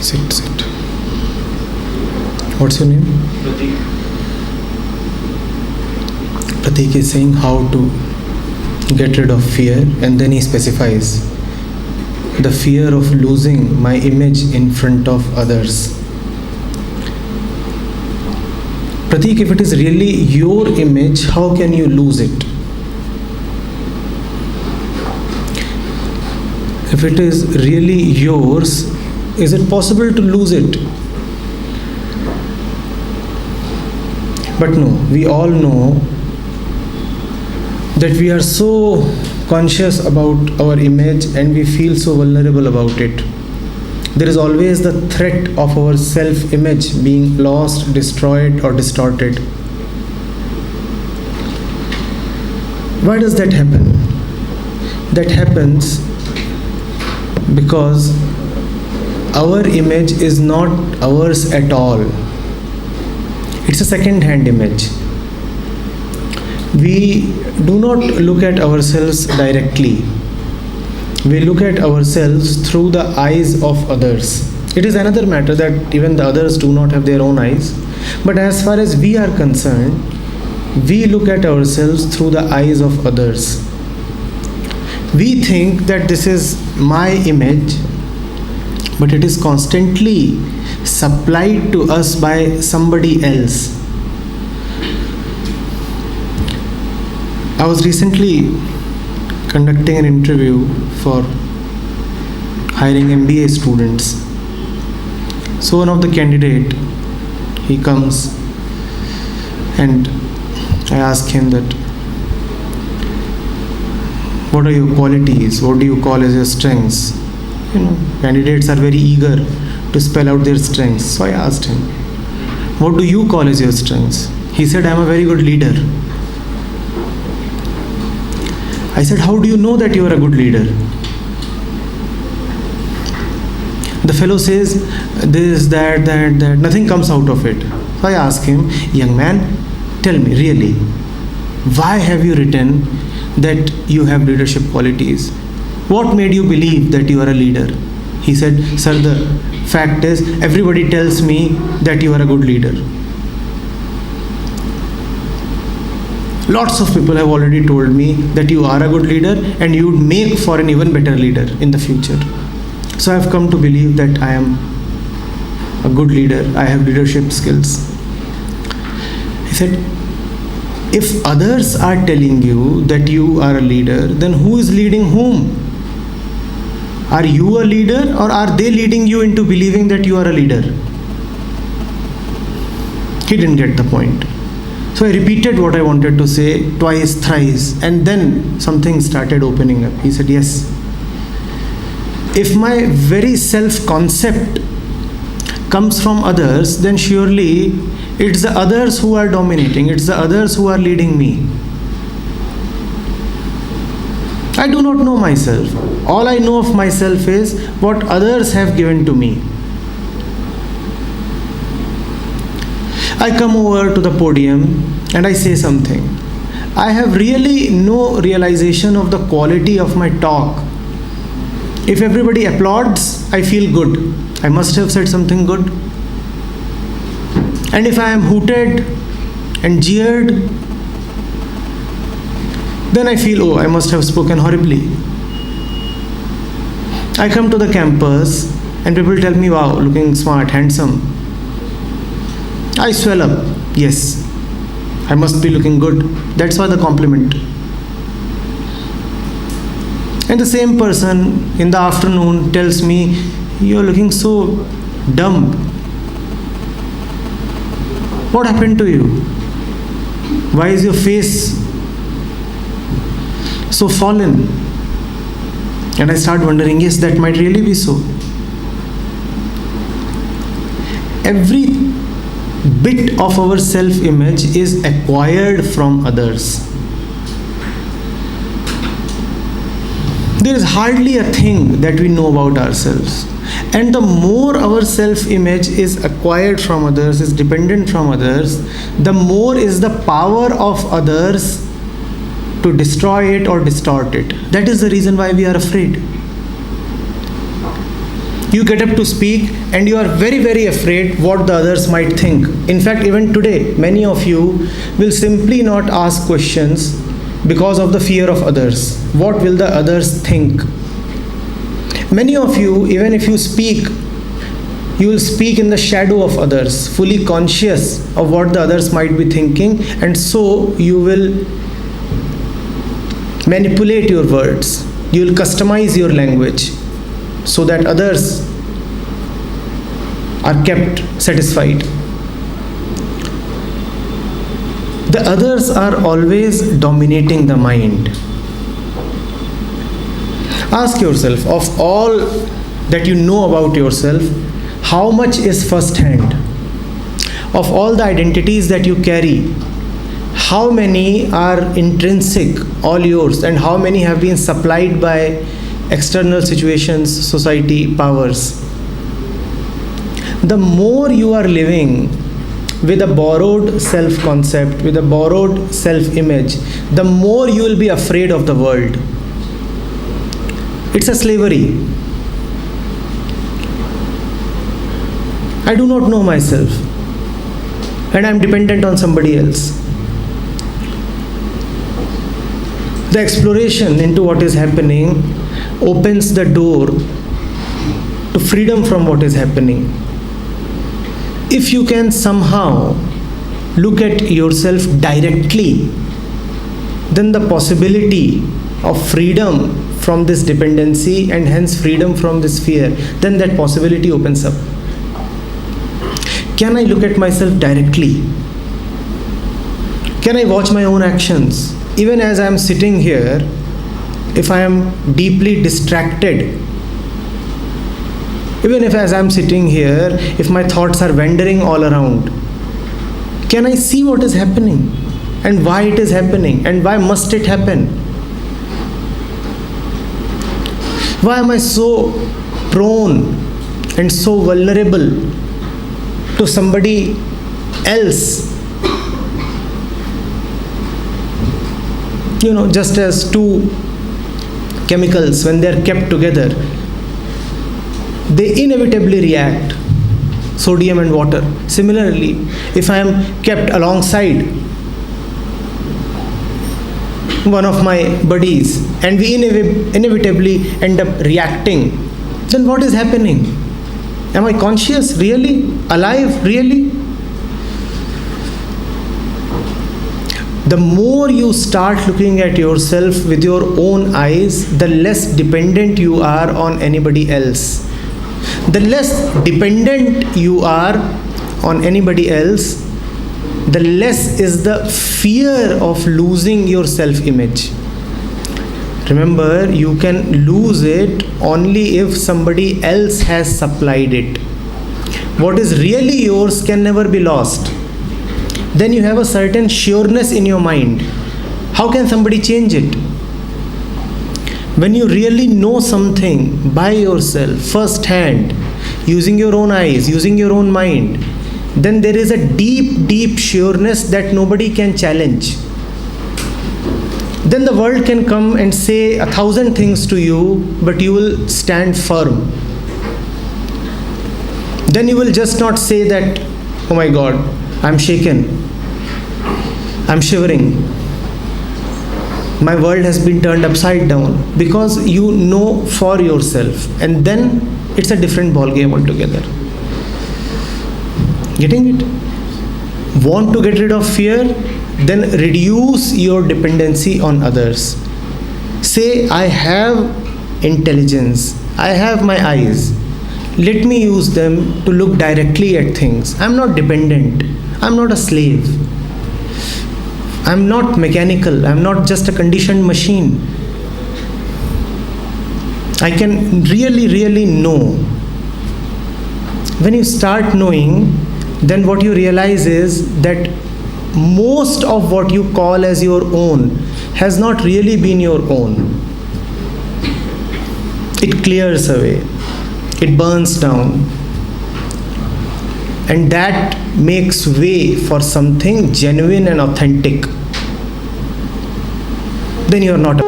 Sit. What's your name? Pratik. Pratik is saying how to get rid of fear, and then he specifies the fear of losing my image in front of others. Pratik, if it is really your image, how can you lose it? If it is really yours, is it possible to lose it? But no, we all know that we are so conscious about our image and we feel so vulnerable about it. There is always the threat of our self-image being lost, destroyed, or distorted. Why does that happen? That happens because our image is not ours at all. It's a second-hand image. We do not look at ourselves directly. We look at ourselves through the eyes of others. It is another matter that even the others do not have their own eyes. But as far as we are concerned, we look at ourselves through the eyes of others. We think that this is my image, but it is constantly supplied to us by somebody else. I was recently conducting an interview for hiring MBA students. So one of the candidate, he comes and I ask him that, what are your qualities? What do you call as your strengths? Candidates are very eager to spell out their strengths. So I asked him, what do you call as your strengths? He said, I am a very good leader. I said, how do you know that you are a good leader? The fellow says, this, that, nothing comes out of it. So I ask him, young man, tell me really, why have you written that you have leadership qualities? What made you believe that you are a leader? He said, sir, the fact is, everybody tells me that you are a good leader. Lots of people have already told me that you are a good leader and you would make for an even better leader in the future. So I have come to believe that I am a good leader. I have leadership skills. He said, if others are telling you that you are a leader, then who is leading whom? Are you a leader or are they leading you into believing that you are a leader? He didn't get the point. So I repeated what I wanted to say twice, thrice, and then something started opening up. He said, yes. If my very self-concept comes from others, then surely it's the others who are dominating. It's the others who are leading me. I do not know myself. All I know of myself is what others have given to me. I come over to the podium and I say something. I have really no realization of the quality of my talk. If everybody applauds, I feel good. I must have said something good. And if I am hooted and jeered, then I feel, oh, I must have spoken horribly. I come to the campus and people tell me, wow, looking smart, handsome. I swell up. Yes, I must be looking good. That's why the compliment. And the same person in the afternoon tells me, you're looking so dumb. What happened to you? Why is your face so fallen? And I start wondering, yes, that might really be so. Every bit of our self-image is acquired from others. There is hardly a thing that we know about ourselves. And the more our self-image is acquired from others, is dependent from others, the more is the power of others to destroy it or distort it. That is the reason why we are afraid. You get up to speak and you are very, very afraid what the others might think. In fact, even today, many of you will simply not ask questions because of the fear of others. What will the others think? Many of you, even if you speak, you will speak in the shadow of others, fully conscious of what the others might be thinking, and so you will manipulate your words. You will customize your language so that others are kept satisfied. The others are always dominating the mind. Ask yourself, of all that you know about yourself, how much is first hand? Of all the identities that you carry, how many are intrinsic, all yours, and how many have been supplied by external situations, society, powers? The more you are living with a borrowed self-concept, with a borrowed self-image, the more you will be afraid of the world. It's a slavery. I do not know myself, and I am dependent on somebody else. The exploration into what is happening opens the door to freedom from what is happening. If you can somehow look at yourself directly, then the possibility of freedom from this dependency and hence freedom from this fear, then that possibility opens up. Can I look at myself directly? Can I watch my own actions? Even as I am sitting here, if I am deeply distracted, even if as I am sitting here, if my thoughts are wandering all around, can I see what is happening and why it is happening and why must it happen? Why am I so prone and so vulnerable to somebody else? Just as two chemicals, when they are kept together, they inevitably react, sodium and water. Similarly, if I am kept alongside one of my buddies and we inevitably end up reacting, then what is happening? Am I conscious? Really? Alive? Really? The more you start looking at yourself with your own eyes, the less dependent you are on anybody else. The less dependent you are on anybody else, the less is the fear of losing your self-image. Remember, you can lose it only if somebody else has supplied it. What is really yours can never be lost. Then you have a certain sureness in your mind. How can somebody change it? When you really know something by yourself, first hand, using your own eyes, using your own mind, then there is a deep, deep sureness that nobody can challenge. Then the world can come and say 1,000 things to you, but you will stand firm. Then you will just not say that, oh my God, I'm shaken, I'm shivering, my world has been turned upside down, because you know for yourself, and then it's a different ball game altogether. Getting it? Want to get rid of fear? Then reduce your dependency on others. Say, I have intelligence, I have my eyes, let me use them to look directly at things. I'm not dependent, I'm not a slave, I'm not mechanical, I'm not just a conditioned machine. I can really know. When you start knowing, then what you realize is that most of what you call as your own has not really been your own. It clears away, it burns down, and that makes way for something genuine and authentic. Then you are not